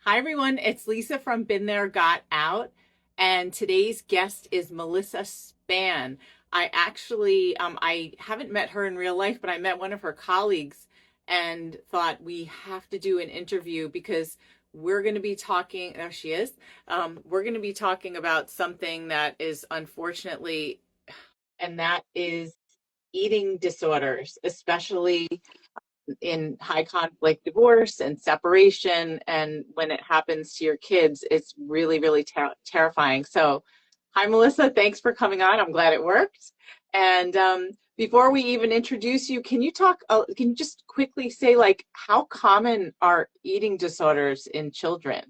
Hi, everyone. It's Lisa from Been There, Got Out. And today's guest is Melissa Spann. I haven't met her in real life, but I met one of her colleagues and thought we have to do an interview because we're going to be talking. There she is. We're going to be talking about something that is unfortunately, and that is eating disorders, especially in high conflict divorce and separation. And when it happens to your kids, it's really, really terrifying. So, hi, Melissa. Thanks for coming on. I'm glad it worked. And before we even introduce you, can you just quickly say, like, how common are eating disorders in children?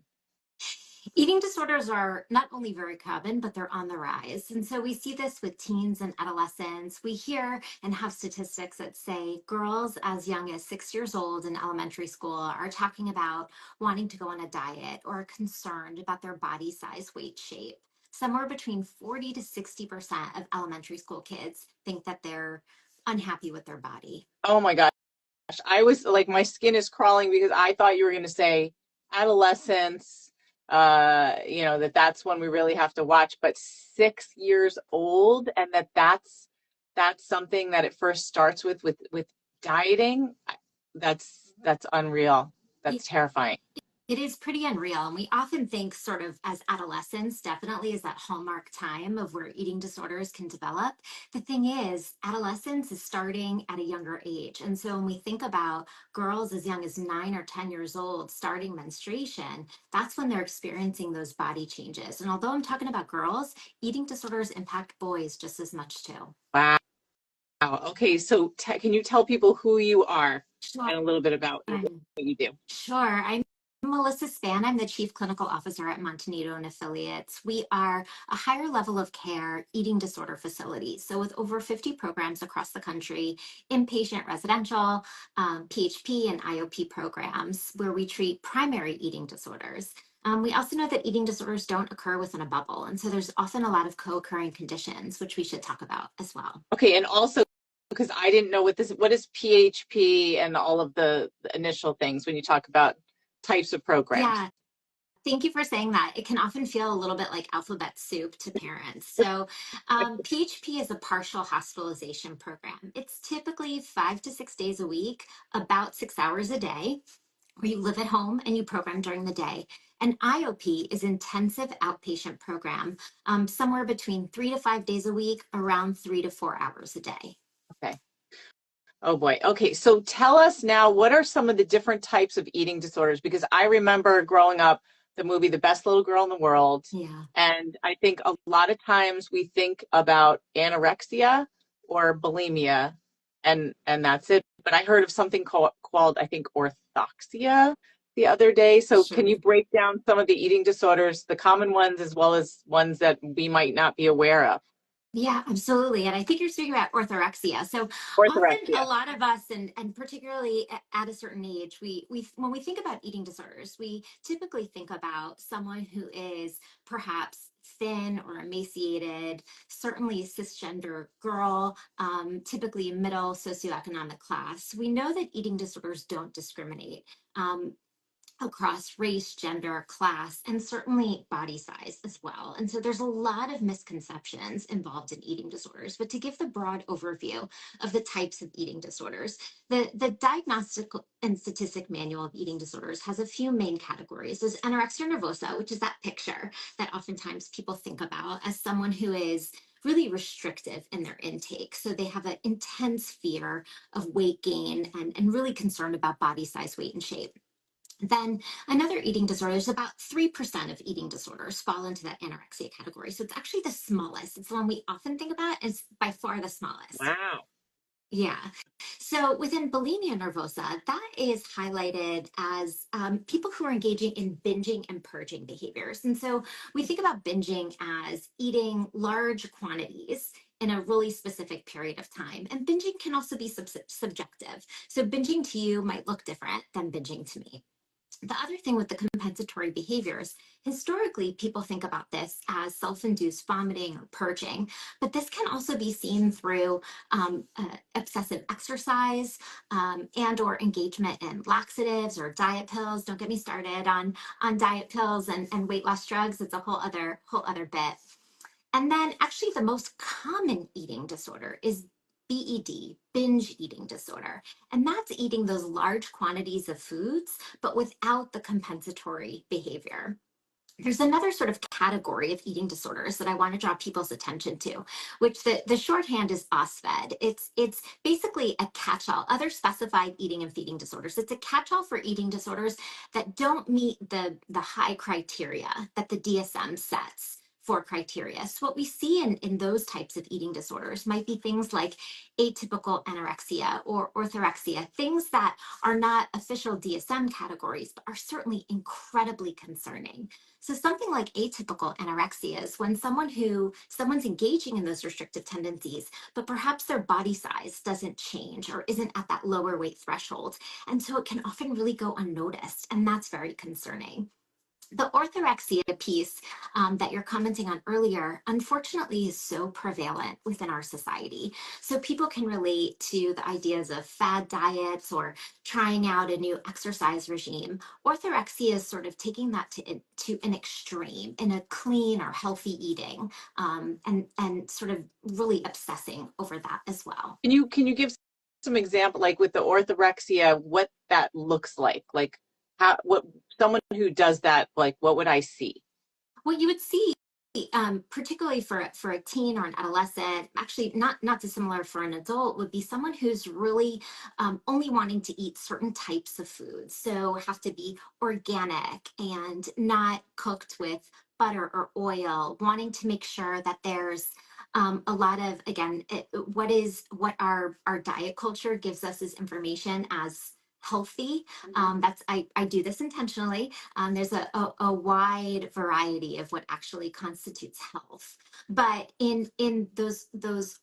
Eating disorders are not only very common, but they're on the rise. And so we see this with teens and adolescents. We hear and have statistics that say girls as young as 6 years old in elementary school are talking about wanting to go on a diet or are concerned about their body size, weight, shape. Somewhere between 40 to 60% of elementary school kids think that they're unhappy with their body. Oh my gosh. I was like, my skin is crawling because I thought you were going to say adolescence, that's when we really have to watch, but 6 years old, and that's something that it first starts with dieting. That's unreal. That's terrifying. It is pretty unreal. And we often think, sort of, as adolescence, definitely is that hallmark time of where eating disorders can develop. The thing is, adolescence is starting at a younger age. And so when we think about girls as young as 9 or 10 years old starting menstruation, that's when they're experiencing those body changes. And although I'm talking about girls, eating disorders impact boys just as much too. Wow. Okay, so can you tell people who you are Sure. and a little bit about what you do? Sure. I'm Melissa Spann. I'm the Chief Clinical Officer at Montanito and Affiliates. We are a higher level of care eating disorder facility. So, with over 50 programs across the country, inpatient residential, PHP and IOP programs where we treat primary eating disorders. We also know that eating disorders don't occur within a bubble. And so, there's often a lot of co occurring conditions, which we should talk about as well. Okay, and also because I didn't know what is PHP and all of the initial things when you talk about types of programs. Yeah, thank you for saying that. It can often feel a little bit like alphabet soup to parents. So, PHP is a partial hospitalization program. It's typically 5 to 6 days a week, about 6 hours a day, where you live at home and you program during the day. And IOP is intensive outpatient program, somewhere between 3 to 5 days a week, around 3 to 4 hours a day. Okay. Oh boy. Okay, so tell us now, what are some of the different types of eating disorders? Because I remember growing up the movie The Best Little Girl in the World, Yeah. and I think a lot of times we think about anorexia or bulimia, and that's it. But I heard of something called I think orthorexia the other day. So can Sure. you break down some of the eating disorders, the common ones as well as ones that we might not be aware of? Yeah, absolutely. And I think you're speaking about orthorexia. So often a Orthorexia. lot of us, and particularly at a certain age, we when we think about eating disorders, we typically think about someone who is perhaps thin or emaciated, certainly a cisgender girl, typically middle socioeconomic class. We know that eating disorders don't discriminate. Um, Across race, gender, class, and certainly body size as well. And so there's a lot of misconceptions involved in eating disorders. But to give the broad overview of the types of eating disorders, the Diagnostic and Statistic Manual of Eating Disorders has a few main categories. There's anorexia nervosa, which is that picture that oftentimes people think about as someone who is really restrictive in their intake. So they have an intense fear of weight gain and really concerned about body size, weight, and shape. Then another eating disorder, there's about 3% of eating disorders fall into that anorexia category. So it's actually the smallest. It's the one we often think about as by far the smallest. Wow. Yeah. So within bulimia nervosa, that is highlighted as people who are engaging in binging and purging behaviors. And so we think about binging as eating large quantities in a really specific period of time. And binging can also be subjective. So binging to you might look different than binging to me. The other thing with the compensatory behaviors, historically, people think about this as self-induced vomiting or purging, but this can also be seen through obsessive exercise and or engagement in laxatives or diet pills. Don't get me started on diet pills and weight loss drugs. It's a whole other bit. And then actually the most common eating disorder is BED, binge eating disorder. And that's eating those large quantities of foods, but without the compensatory behavior. There's another sort of category of eating disorders that I want to draw people's attention to, which the shorthand is OSFED. It's basically a catch-all, other specified eating and feeding disorders. It's a catch-all for eating disorders that don't meet the high criteria that the DSM sets for criteria. So what we see in those types of eating disorders might be things like atypical anorexia or orthorexia, things that are not official DSM categories, but are certainly incredibly concerning. So something like atypical anorexia is when someone's engaging in those restrictive tendencies, but perhaps their body size doesn't change or isn't at that lower weight threshold. And so it can often really go unnoticed, and that's very concerning. The orthorexia piece that you're commenting on earlier, unfortunately, is so prevalent within our society. So people can relate to the ideas of fad diets or trying out a new exercise regime. Orthorexia is sort of taking that to an extreme in a clean or healthy eating, and sort of really obsessing over that as well. Can you give some example, like with the orthorexia, what that looks like? Like how what someone who does that, like what would I see? What you would see, particularly for a teen or an adolescent, actually not dissimilar for an adult, would be someone who's really only wanting to eat certain types of foods. So have to be organic and not cooked with butter or oil, wanting to make sure that there's a lot of, again, what our diet culture gives us as information as healthy. I do this intentionally. There's a wide variety of what actually constitutes health. But in those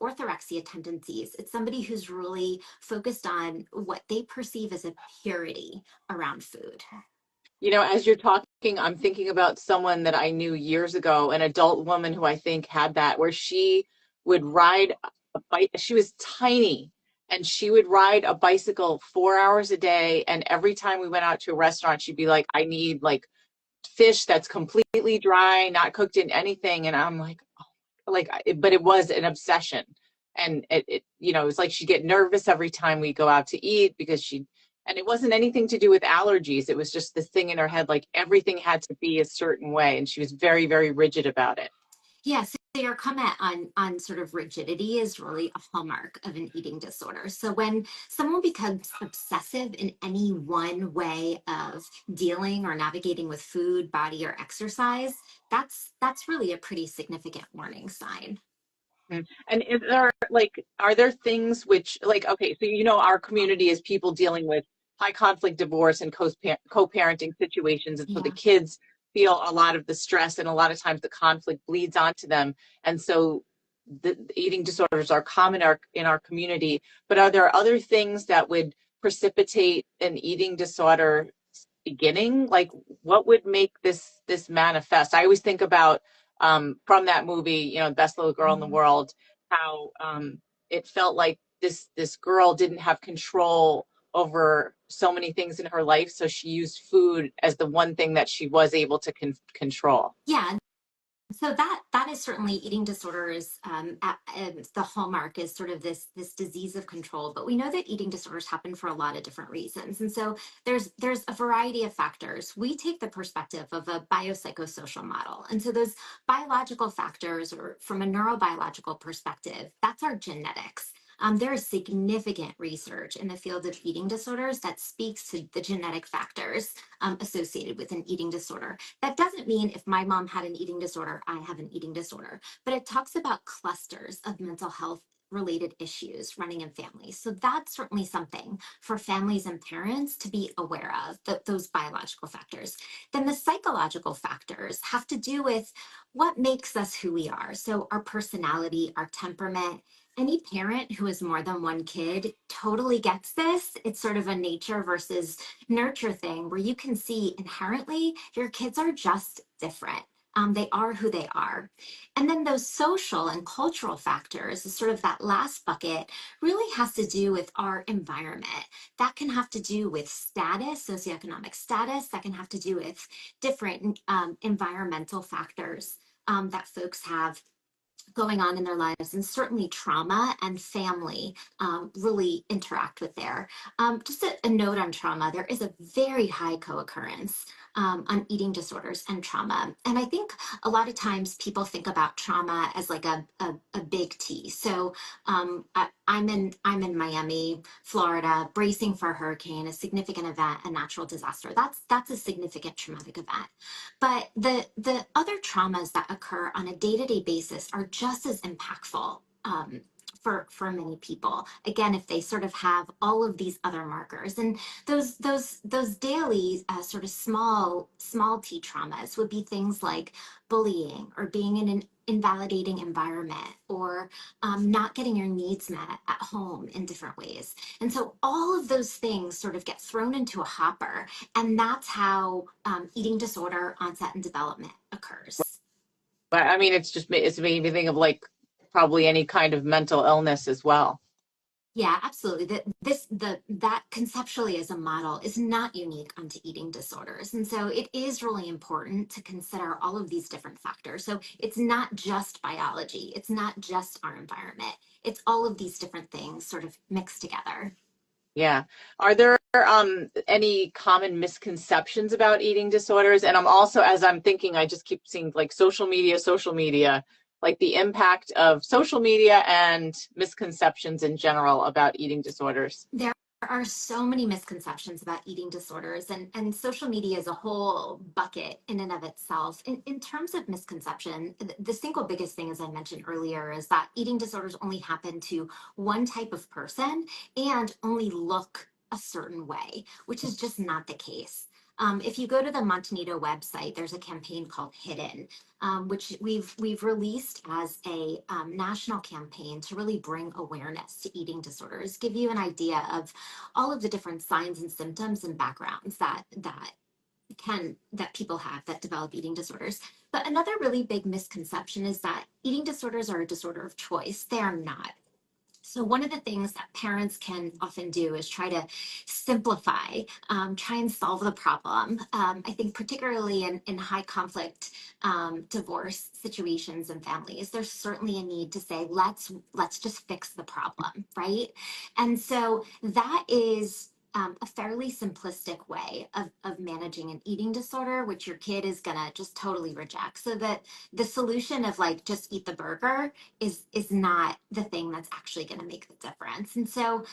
orthorexia tendencies, it's somebody who's really focused on what they perceive as a purity around food. You know, as you're talking, I'm thinking about someone that I knew years ago, an adult woman who I think had that, where she would ride a bike. She was tiny and she would ride a bicycle 4 hours a day. And every time we went out to a restaurant, she'd be like, I need like fish that's completely dry, not cooked in anything. And I'm like, but it was an obsession. And it was like she'd get nervous every time we go out to eat because and it wasn't anything to do with allergies. It was just this thing in her head, like everything had to be a certain way. And she was very, very rigid about it. Yeah, so your comment on sort of rigidity is really a hallmark of an eating disorder. So when someone becomes obsessive in any one way of dealing or navigating with food, body, or exercise, that's really a pretty significant warning sign. Mm. And is there like, are there things which, like, okay, so our community is people dealing with high conflict divorce and co-parenting situations. And so the Yeah. kids feel a lot of the stress and a lot of times the conflict bleeds onto them. And so the eating disorders are common in our community. But are there other things that would precipitate an eating disorder beginning? Like what would make this manifest? I always think about from that movie, Best Little Girl in the Mhm. World, how it felt like this girl didn't have control over so many things in her life, so she used food as the one thing that she was able to control. Yeah, so that is certainly eating disorders. The hallmark is sort of this disease of control. But we know that eating disorders happen for a lot of different reasons, and so there's a variety of factors. We take the perspective of a biopsychosocial model, and so those biological factors, or from a neurobiological perspective, that's our genetics. There is significant research in the field of eating disorders that speaks to the genetic factors associated with an eating disorder. That doesn't mean if my mom had an eating disorder, I have an eating disorder, but it talks about clusters of mental health related issues running in families. So that's certainly something for families and parents to be aware of, those biological factors. Then the psychological factors have to do with what makes us who we are. So our personality, our temperament, Any parent who has more than one kid totally gets this. It's sort of a nature versus nurture thing where you can see inherently your kids are just different. They are who they are. And then those social and cultural factors, sort of that last bucket, really has to do with our environment. That can have to do with status, socioeconomic status. That can have to do with different environmental factors that folks have going on in their lives, and certainly trauma and family really interact with there. Just a note on trauma, there is a very high co-occurrence on eating disorders and trauma. And I think a lot of times people think about trauma as like a big T. So I'm in Miami, Florida, bracing for a hurricane, a significant event, a natural disaster. That's a significant traumatic event. But the other traumas that occur on a day-to-day basis are just as impactful for many people. Again, if they sort of have all of these other markers, and those daily sort of small t traumas would be things like bullying or being in an invalidating environment or not getting your needs met at home in different ways. And so all of those things sort of get thrown into a hopper, and that's how eating disorder onset and development occurs. But I mean, it's made me think of like probably any kind of mental illness as well. Yeah, absolutely. That conceptually as a model is not unique unto eating disorders. And so it is really important to consider all of these different factors. So it's not just biology, it's not just our environment. It's all of these different things sort of mixed together. Yeah. Are there any common misconceptions about eating disorders? And I'm also, as I'm thinking, I just keep seeing like social media, like the impact of social media and misconceptions in general about eating disorders. There are so many misconceptions about eating disorders, and social media is a whole bucket in and of itself. In terms of misconception, the single biggest thing, as I mentioned earlier, is that eating disorders only happen to one type of person and only look a certain way, which is just not the case. If you go to the Montanito website, there's a campaign called Hidden, which we've released as a national campaign to really bring awareness to eating disorders, give you an idea of all of the different signs and symptoms and backgrounds that people have that develop eating disorders. But another really big misconception is that eating disorders are a disorder of choice. They are not. So one of the things that parents can often do is try to simplify, try and solve the problem. I think particularly in high conflict divorce situations and families, there's certainly a need to say, let's just fix the problem, right? And so that is a fairly simplistic way of managing an eating disorder, which your kid is gonna just totally reject. So that the solution of like just eat the burger is not the thing that's actually going to make the difference. And so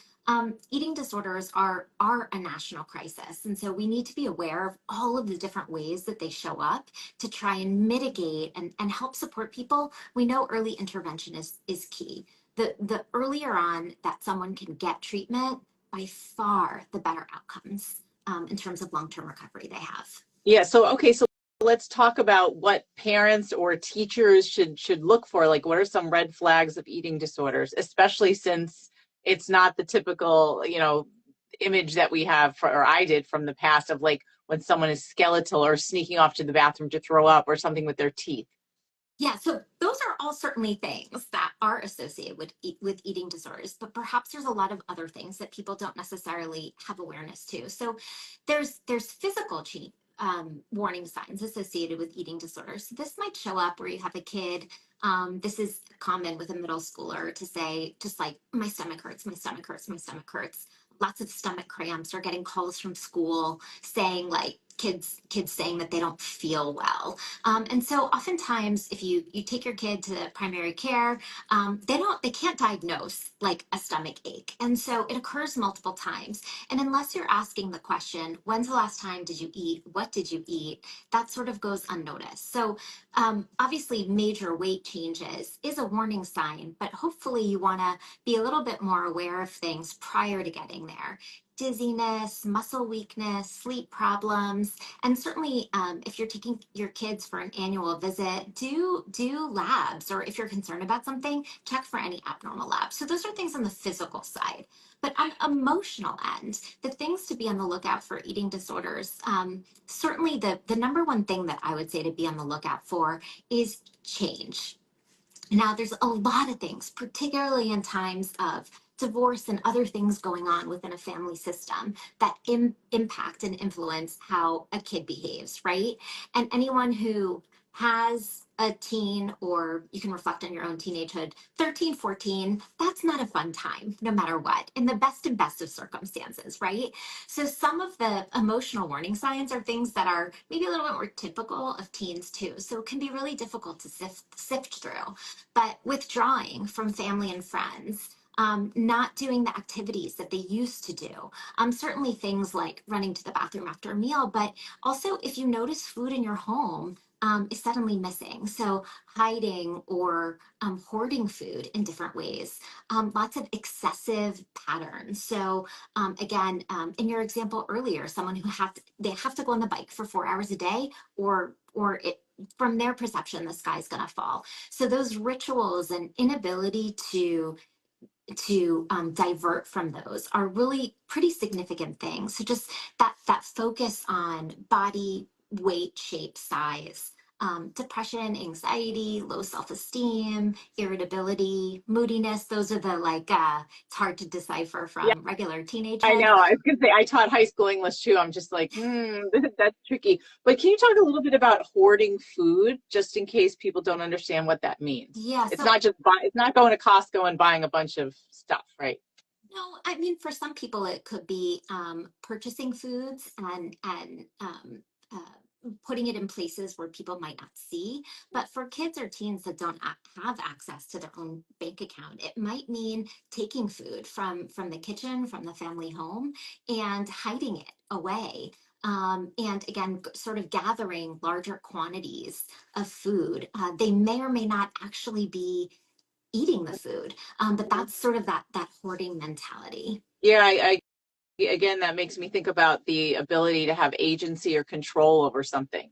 eating disorders are a national crisis, and so we need to be aware of all of the different ways that they show up to try and mitigate and help support people. We know early intervention is key. The earlier on that someone can get treatment, by far the better outcomes in terms of long-term recovery they have. Yeah, so okay, so let's talk about what parents or teachers should look for. Like, what are some red flags of eating disorders, especially since it's not the typical, image that we have or I did from the past of like when someone is skeletal or sneaking off to the bathroom to throw up or something with their teeth. Yeah, so those are all certainly things that are associated with eating disorders, but perhaps there's a lot of other things that people don't necessarily have awareness to. So there's physical change, warning signs associated with eating disorders. So this might show up where you have a kid. This is common with a middle schooler to say, just like, my stomach hurts, my stomach hurts, my stomach hurts. Lots of stomach cramps, or getting calls from school saying like kids saying that they don't feel well. And so oftentimes if you take your kid to primary care, they can't diagnose like a stomach ache. And so it occurs multiple times. And unless you're asking the question, when's the last time did you eat? What did you eat? That sort of goes unnoticed. So obviously major weight changes is a warning sign, but hopefully you want to be a little bit more aware of things prior to getting there. dizziness, muscle weakness, sleep problems, and certainly if you're taking your kids for an annual visit, do labs, or if you're concerned about something, check for any abnormal labs. So those are things on the physical side. But on emotional end, the things to be on the lookout for eating disorders, certainly the number one thing that I would say to be on the lookout for is change. Now, there's a lot of things, particularly in times of divorce and other things going on within a family system that impact and influence how a kid behaves, right? And anyone who has a teen, or you can reflect on your own teenagehood, 13, 14, that's not a fun time, no matter what, in the best and best of circumstances, right? So some of the emotional warning signs are things that are maybe a little bit more typical of teens too. So it can be really difficult to sift through. But withdrawing from family and friends, not doing the activities that they used to do, certainly things like running to the bathroom after a meal, but also if you notice food in your home is suddenly missing. So hiding or hoarding food in different ways, lots of excessive patterns. So again, in your example earlier, someone who they have to go on the bike for 4 hours a day, or it, from their perception, the sky's going to fall. So those rituals and inability to divert from those are really pretty significant things. So just that focus on body weight, shape, size, depression, anxiety, low self-esteem, irritability, moodiness. Those are the like it's hard to decipher Yeah, from regular I teenagehood. know. I was gonna say I taught high school English too. I'm just like, that's tricky. But can you talk a little bit about hoarding food, just in case people don't understand what that means? Yeah, It's so not it's not going to Costco and buying a bunch of stuff, right? no, I mean, for some people, it could be purchasing foods and putting it in places where people might not see. But for kids or teens that don't have access to their own bank account, it might mean taking food from the kitchen, from the family home, and hiding it away. And again, sort of gathering larger quantities of food. They may or may not actually be eating the food. But that's sort of that hoarding mentality. Yeah, again, that makes me think about the ability to have agency or control over something.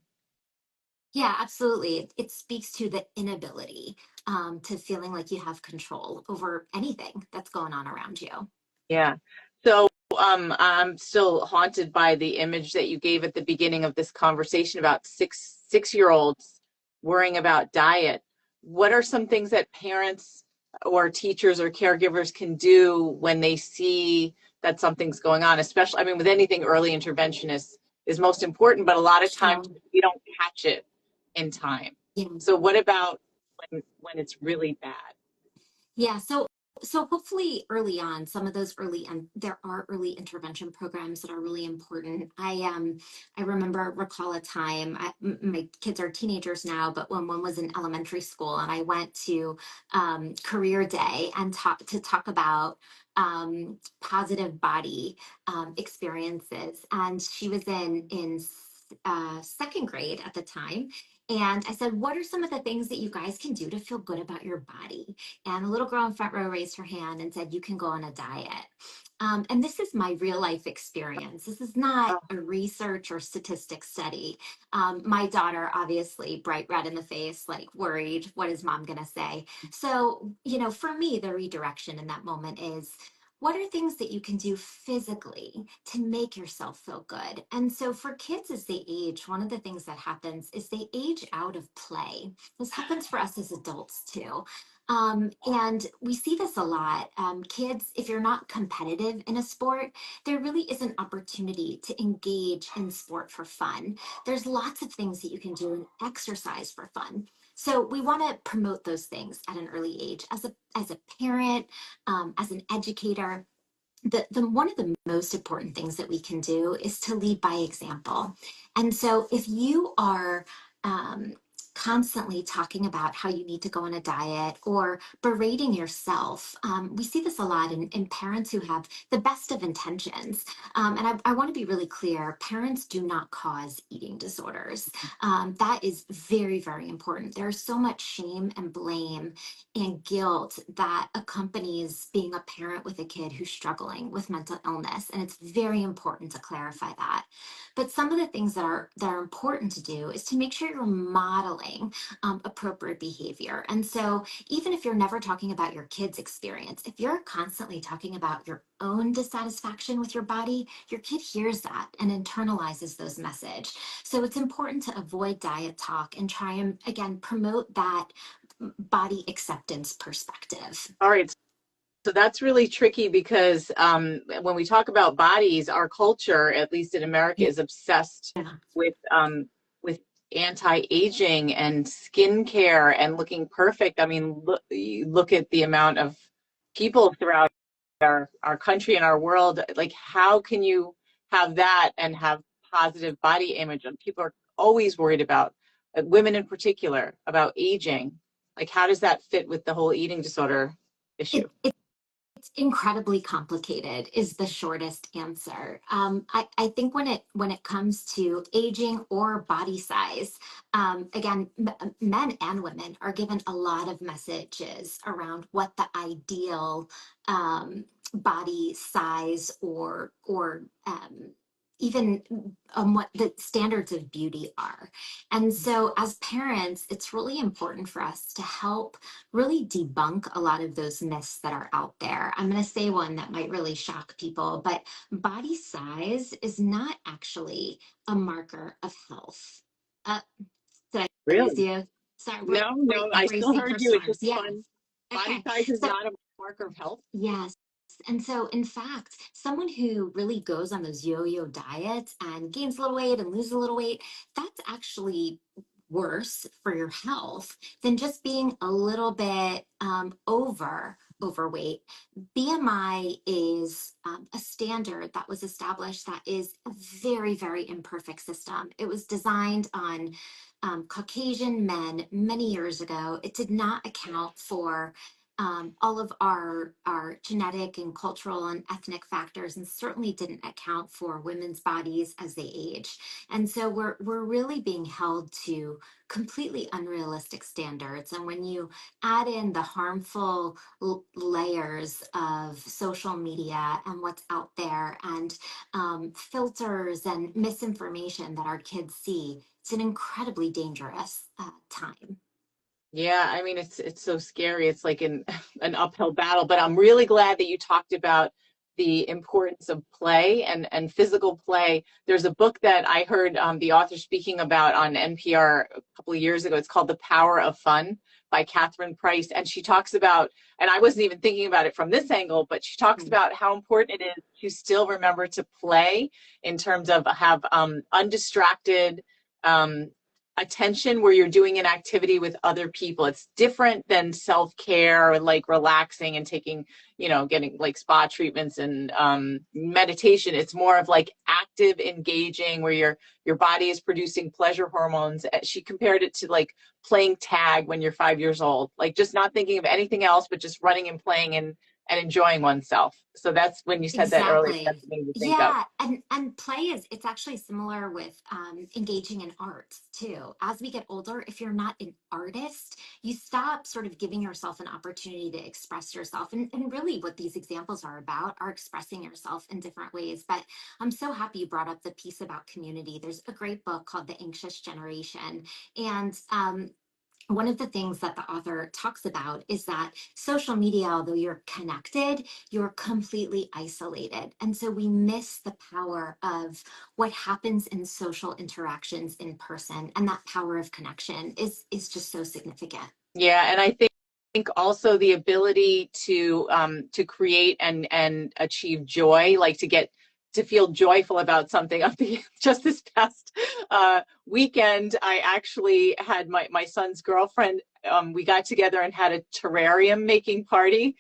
Yeah, absolutely. It speaks to the inability to feeling like you have control over anything that's going on around you. Yeah. So I'm still haunted by the image that you gave at the beginning of this conversation about six-year-olds worrying about diet. What are some things that parents or teachers or caregivers can do when they see that something's going on? Especially, I mean, with anything, early intervention is most important, but a lot of times Sure. we don't catch it in time. Yeah. So what about when it's really bad? Yeah, so hopefully early on, some of those early and there are early intervention programs that are really important. I remember recall a time. My kids are teenagers now, but when one was in elementary school, and I went to career day and talk about positive body experiences, and she was in second grade at the time. And I said, what are some of the things that you guys can do to feel good about your body? And a little girl in front row raised her hand and said, you can go on a diet. And this is my real life experience. This is not Oh, a research or statistic study. My daughter, obviously, bright red in the face, like worried, what is mom going to say? So, for me, the redirection in that moment is, what are things that you can do physically to make yourself feel good? And so for kids as they age, one of the things that happens is they age out of play. This happens for us as adults too. And we see this a lot. Kids, if you're not competitive in a sport, there really is an opportunity to engage in sport for fun. There's lots of things that you can do and exercise for fun. So we want to promote those things at an early age. As a parent, as an educator, the one of the most important things that we can do is to lead by example. And so if you are um, constantly talking about how you need to go on a diet or berating yourself. We see this a lot in parents who have the best of intentions. And I want to be really clear, parents do not cause eating disorders. That is very, very important. There's so much shame and blame and guilt that accompanies being a parent with a kid who's struggling with mental illness. And it's very important to clarify that. But some of the things that are important to do is to make sure you're modeling appropriate behavior. And so even if you're never talking about your kid's experience, if you're constantly talking about your own dissatisfaction with your body, your kid hears that and internalizes those messages. So it's important to avoid diet talk and try and again promote that body acceptance perspective. All right. So that's really tricky because when we talk about bodies, our culture, at least in America, is obsessed Yeah. with anti-aging and skincare and looking perfect. I mean, look at the amount of people throughout our country and our world. Like, how can you have that and have positive body image? And people are always worried about, women in particular, about aging. Like, how does that fit with the whole eating disorder issue? It's incredibly complicated is the shortest answer. I think when it comes to aging or body size, again, men and women are given a lot of messages around what the ideal body size or even what the standards of beauty are. And so as parents, it's really important for us to help really debunk a lot of those myths that are out there. I'm going to say one that might really shock people, but body size is not actually a marker of health. Uh, did I lose Really? you? Sorry, No, no, I still bracing heard for you. It's storms. just Yes. fun. Body Okay. size is So not a marker of health. yes. And so, in fact, someone who really goes on those yo yo diets and gains a little weight and loses a little weight, that's actually worse for your health than just being a little bit overweight. BMI is a standard that was established that is a very, very imperfect system. It was designed on Caucasian men many years ago. It did not account for all of our genetic and cultural and ethnic factors, and certainly didn't account for women's bodies as they age. And so we're really being held to completely unrealistic standards. And when you add in the harmful layers of social media and what's out there, and filters and misinformation that our kids see, it's an incredibly dangerous time. Yeah, I mean it's so scary. It's like an uphill battle, but I'm really glad that you talked about the importance of play and physical play. There's a book that I heard the author speaking about on NPR a couple of years ago. It's called The Power of Fun by Catherine Price, and she talks about, and I wasn't even thinking about it from this angle, but she talks about how important it is to still remember to play in terms of have undistracted um, attention where you're doing an activity with other people. It's different than self-care and like relaxing and taking, getting like spa treatments and meditation. It's more of like active engaging where your body is producing pleasure hormones. She compared it to like playing tag when you're 5 years old, like just not thinking of anything else, but just running and playing and enjoying oneself. So that's when you said that earlier, Exactly. that's made me think of. Yeah, and play is it's actually similar with engaging in art too. As we get older, if you're not an artist, you stop sort of giving yourself an opportunity to express yourself. And really, what these examples are about are expressing yourself in different ways. But I'm so happy you brought up the piece about community. There's a great book called The Anxious Generation, and one of the things that the author talks about is that social media, although you're connected, you're completely isolated. And so we miss the power of what happens in social interactions in person. And that power of connection is just so significant. Yeah, and I think also the ability to create and achieve joy, like to feel joyful about something. Just this past weekend, I actually had my son's girlfriend. We got together and had a terrarium making party.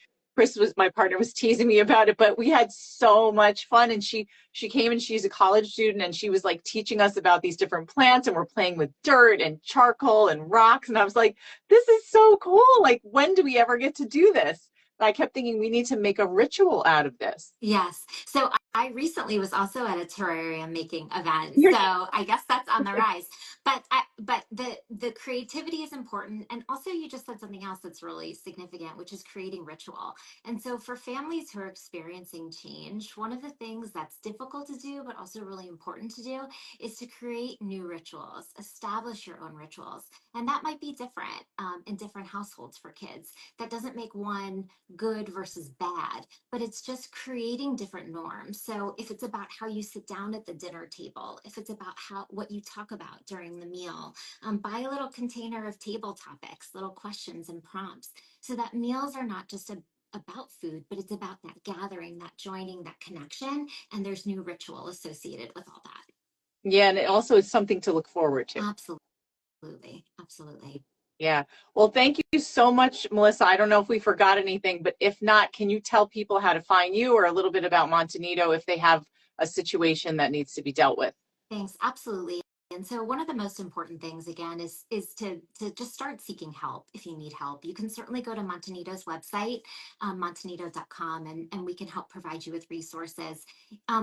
my partner, was teasing me about it, but we had so much fun. And she came, and she's a college student, and she was like teaching us about these different plants, and we're playing with dirt and charcoal and rocks. And I was like, this is so cool. Like, when do we ever get to do this? And I kept thinking we need to make a ritual out of this. Yes. So I recently was also at a terrarium making event. You're So I guess that's on the rise. But the creativity is important. And also you just said something else that's really significant, which is creating ritual. And so for families who are experiencing change, one of the things that's difficult to do, but also really important to do, is to create new rituals, establish your own rituals. And that might be different in different households for kids. That doesn't make one good versus bad, but it's just creating different norms. So if it's about how you sit down at the dinner table, if it's about how what you talk about during the meal, buy a little container of table topics, little questions and prompts, so that meals are not just about food, but it's about that gathering, that joining, that connection, and there's new ritual associated with all that. Yeah, and it also is something to look forward to. Absolutely, absolutely. Yeah. Well, thank you so much, Melissa. I don't know if we forgot anything, but if not, can you tell people how to find you, or a little bit about Montanito if they have a situation that needs to be dealt with? Thanks. Absolutely. And so one of the most important things again is to just start seeking help if you need help. You can certainly go to Montanito's website, montanito.com, and we can help provide you with resources.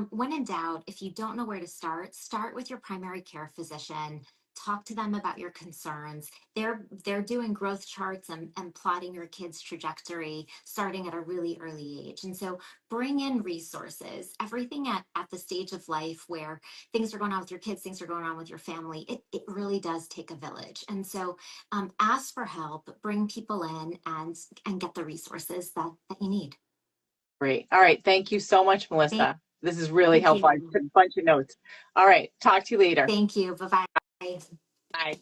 When in doubt, if you don't know where to start with your primary care physician. Talk to them about your concerns. They're doing growth charts and plotting your kid's trajectory starting at a really early age. And so bring in resources, everything at the stage of life where things are going on with your kids, things are going on with your family. It really does take a village. And so ask for help, bring people in and get the resources that you need. Great. All right. Thank you so much, Thank, Melissa. This is really thank helpful. I you. took a bunch of notes. All right. Talk to you later. Thank you. Bye bye. Bye.